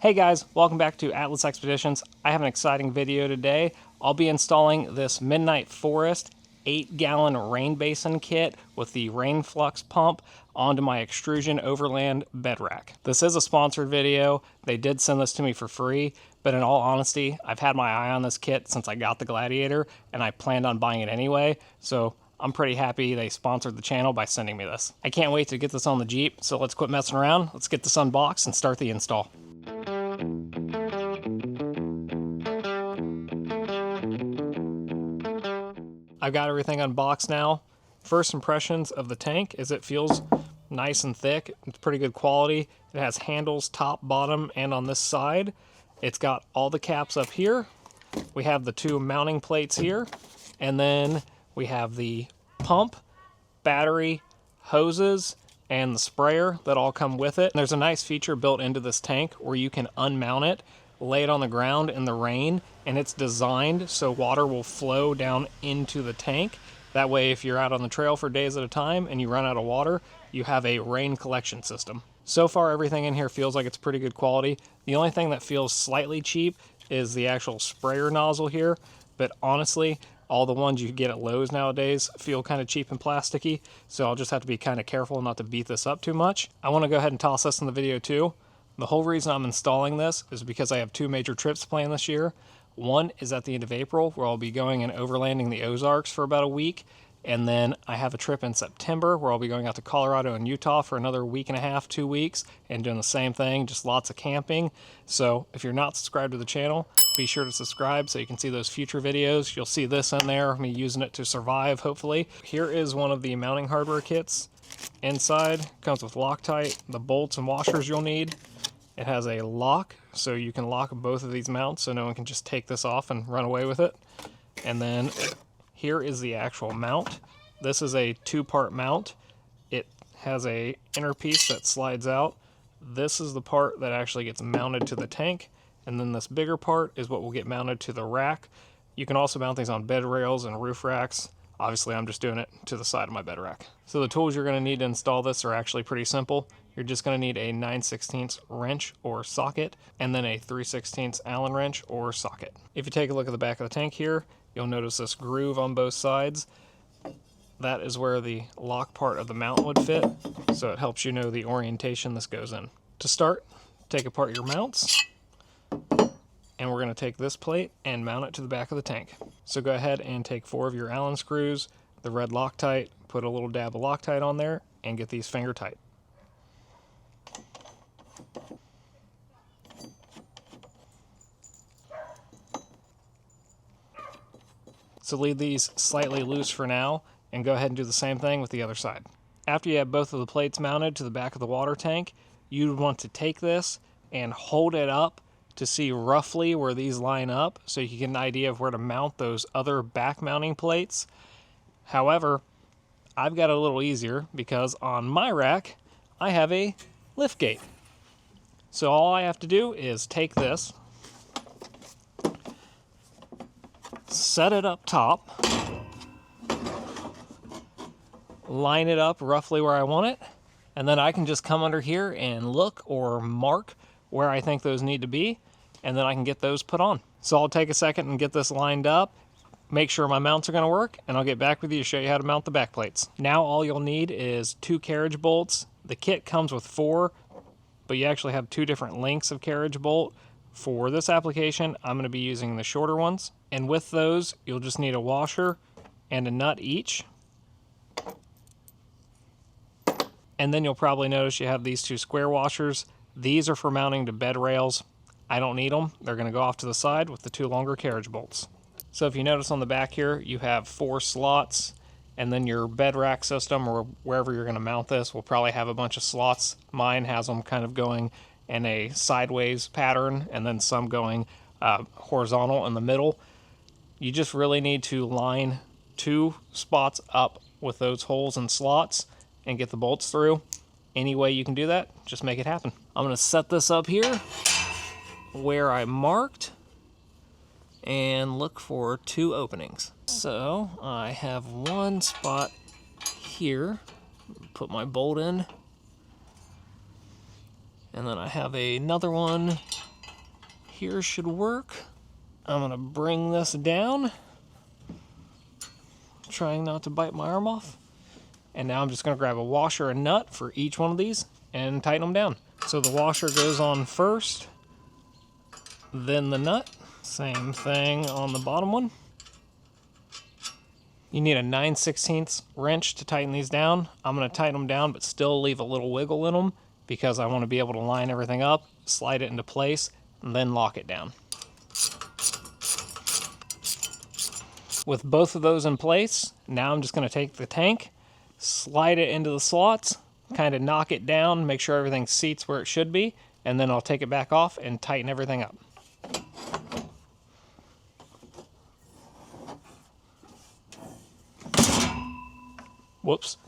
Hey guys, welcome back to Atlas Expeditions. I have an exciting video today. I'll be installing this Midnight Forest 8-gallon rain basin kit with the Rain Flux pump onto my extrusion overland bed rack. This is a sponsored video. They did send this to me for free, but in all honesty, I've had my eye on this kit since I got the Gladiator, and I planned on buying it anyway, so I'm pretty happy they sponsored the channel by sending me this. I can't wait to get this on the Jeep, so let's quit messing around. Let's get this unboxed and start the install. I've got everything unboxed now. First impressions of the tank is it feels nice and thick. It's pretty good quality. It has handles top, bottom, and on this side. It's got all the caps up here. We have the two mounting plates here. And then we have the pump, battery, hoses, and the sprayer that all come with it. There's a nice feature built into this tank where you can unmount it, lay it on the ground in the rain, and it's designed so water will flow down into the tank. That way, if you're out on the trail for days at a time and you run out of water, you have a rain collection system. So far, everything in here feels like it's pretty good quality. The only thing that feels slightly cheap is the actual sprayer nozzle here, but honestly, all the ones you get at Lowe's nowadays feel kind of cheap and plasticky, so I'll just have to be kind of careful not to beat this up too much. I want to go ahead and toss this in the video too. The whole reason I'm installing this is because I have two major trips planned this year. One is at the end of April, where I'll be going and overlanding the Ozarks for about a week. And then I have a trip in September where I'll be going out to Colorado and Utah for another week and a half, 2 weeks, and doing the same thing, just lots of camping. So if you're not subscribed to the channel, be sure to subscribe so you can see those future videos. You'll see this in there, me using it to survive, hopefully. Here is one of the mounting hardware kits. Inside comes with Loctite, the bolts and washers you'll need. It has a lock, so you can lock both of these mounts so no one can just take this off and run away with it. And then here is the actual mount. This is a two-part mount. It has a inner piece that slides out. This is the part that actually gets mounted to the tank, and then this bigger part is what will get mounted to the rack. You can also mount these on bed rails and roof racks. Obviously, I'm just doing it to the side of my bed rack. So the tools you're going to need to install this are actually pretty simple. You're just going to need a 9/16 wrench or socket, and then a 3/16 Allen wrench or socket. If you take a look at the back of the tank here, you'll notice this groove on both sides. That is where the lock part of the mount would fit, so it helps you know the orientation this goes in. To start, take apart your mounts, and we're going to take this plate and mount it to the back of the tank. So go ahead and take 4 of your Allen screws, the red Loctite, put a little dab of Loctite on there, and get these finger tight. So leave these slightly loose for now, and go ahead and do the same thing with the other side. After you have both of the plates mounted to the back of the water tank, you want to take this and hold it up to see roughly where these line up so you can get an idea of where to mount those other back mounting plates. However, I've got it a little easier because on my rack, I have a lift gate. So all I have to do is take this, set it up top, line it up roughly where I want it, and then I can just come under here and look or mark where I think those need to be, and then I can get those put on. So I'll take a second and get this lined up, make sure my mounts are going to work, and I'll get back with you to show you how to mount the back plates. Now all you'll need is 2 carriage bolts. The kit comes with 4, but you actually have 2 different lengths of carriage bolt. For this application, I'm going to be using the shorter ones. And with those, you'll just need a washer and a nut each. And then you'll probably notice you have these 2 square washers. These are for mounting to bed rails. I don't need them. They're going to go off to the side with the 2 longer carriage bolts. So if you notice on the back here, you have 4 slots, and then your bed rack system or wherever you're going to mount this will probably have a bunch of slots. Mine has them kind of going in a sideways pattern, and then some going horizontal in the middle. You just really need to line 2 spots up with those holes and slots and get the bolts through. Any way you can do that, just make it happen. I'm going to set this up here where I marked and look for 2 openings. So I have one spot here, put my bolt in, and then I have another one here should work. I'm gonna bring this down, trying not to bite my arm off. And now I'm just gonna grab a washer and nut for each one of these and tighten them down. So the washer goes on first, then the nut. Same thing on the bottom one. You need a 9/16 wrench to tighten these down. I'm gonna tighten them down, but still leave a little wiggle in them because I wanna be able to line everything up, slide it into place, and then lock it down. With both of those in place, now I'm just gonna take the tank, slide it into the slots, kind of knock it down, make sure everything seats where it should be, and then I'll take it back off and tighten everything up. Whoops.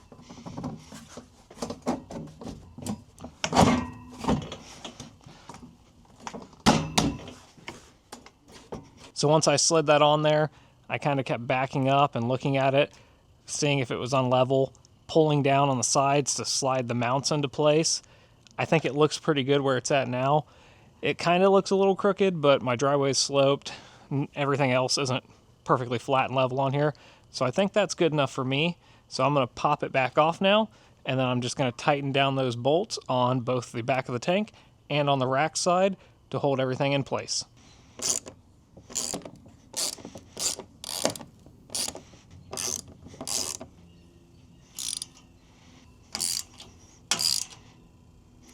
So once I slid that on there, I kind of kept backing up and looking at it, seeing if it was unlevel, pulling down on the sides to slide the mounts into place. I think it looks pretty good where it's at now. It kind of looks a little crooked, but my driveway's sloped. Everything else isn't perfectly flat and level on here. So I think that's good enough for me. So I'm gonna pop it back off now, and then I'm just gonna tighten down those bolts on both the back of the tank and on the rack side to hold everything in place.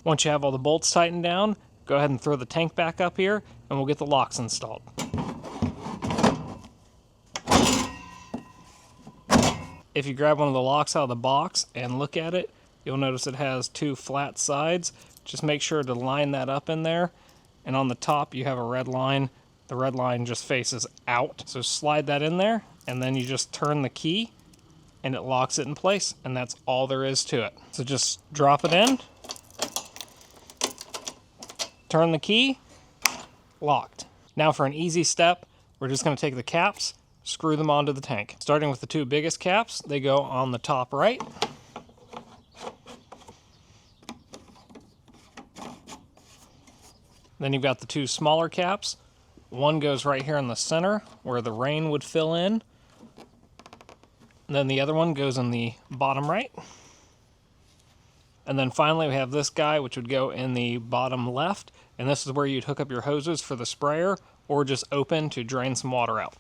Once you have all the bolts tightened down, go ahead and throw the tank back up here, and we'll get the locks installed. If you grab one of the locks out of the box and look at it, you'll notice it has two flat sides. Just make sure to line that up in there. And on the top, you have a red line. The red line just faces out. So slide that in there, and then you just turn the key, and it locks it in place, and that's all there is to it. So just drop it in, turn the key, locked. Now for an easy step, we're just gonna take the caps, screw them onto the tank. Starting with the two biggest caps, they go on the top right. Then you've got the two smaller caps. One goes right here in the center where the rain would fill in. And then the other one goes in the bottom right. And then finally we have this guy, which would go in the bottom left. And this is where you'd hook up your hoses for the sprayer or just open to drain some water out.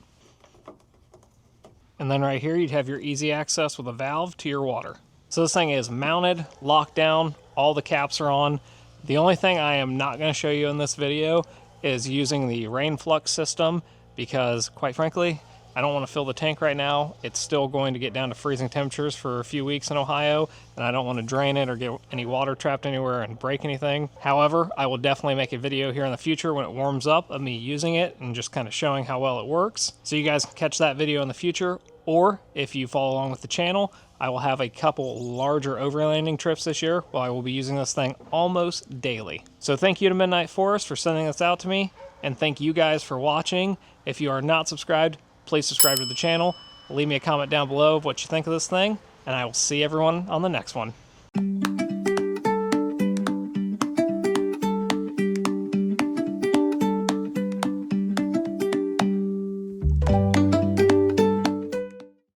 And then right here you'd have your easy access with a valve to your water. So this thing is mounted, locked down, all the caps are on. The only thing I am not going to show you in this video is using the Rain Flux system because, quite frankly, I don't want to fill the tank right now. It's still going to get down to freezing temperatures for a few weeks in Ohio, and I don't want to drain it or get any water trapped anywhere and break anything. However, I will definitely make a video here in the future when it warms up of me using it and just kind of showing how well it works. So you guys can catch that video in the future, or if you follow along with the channel, I will have a couple larger overlanding trips this year while I will be using this thing almost daily. So thank you to Midnight Forest for sending this out to me, and thank you guys for watching. If you are not subscribed, please subscribe to the channel. Leave me a comment down below of what you think of this thing, and I will see everyone on the next one.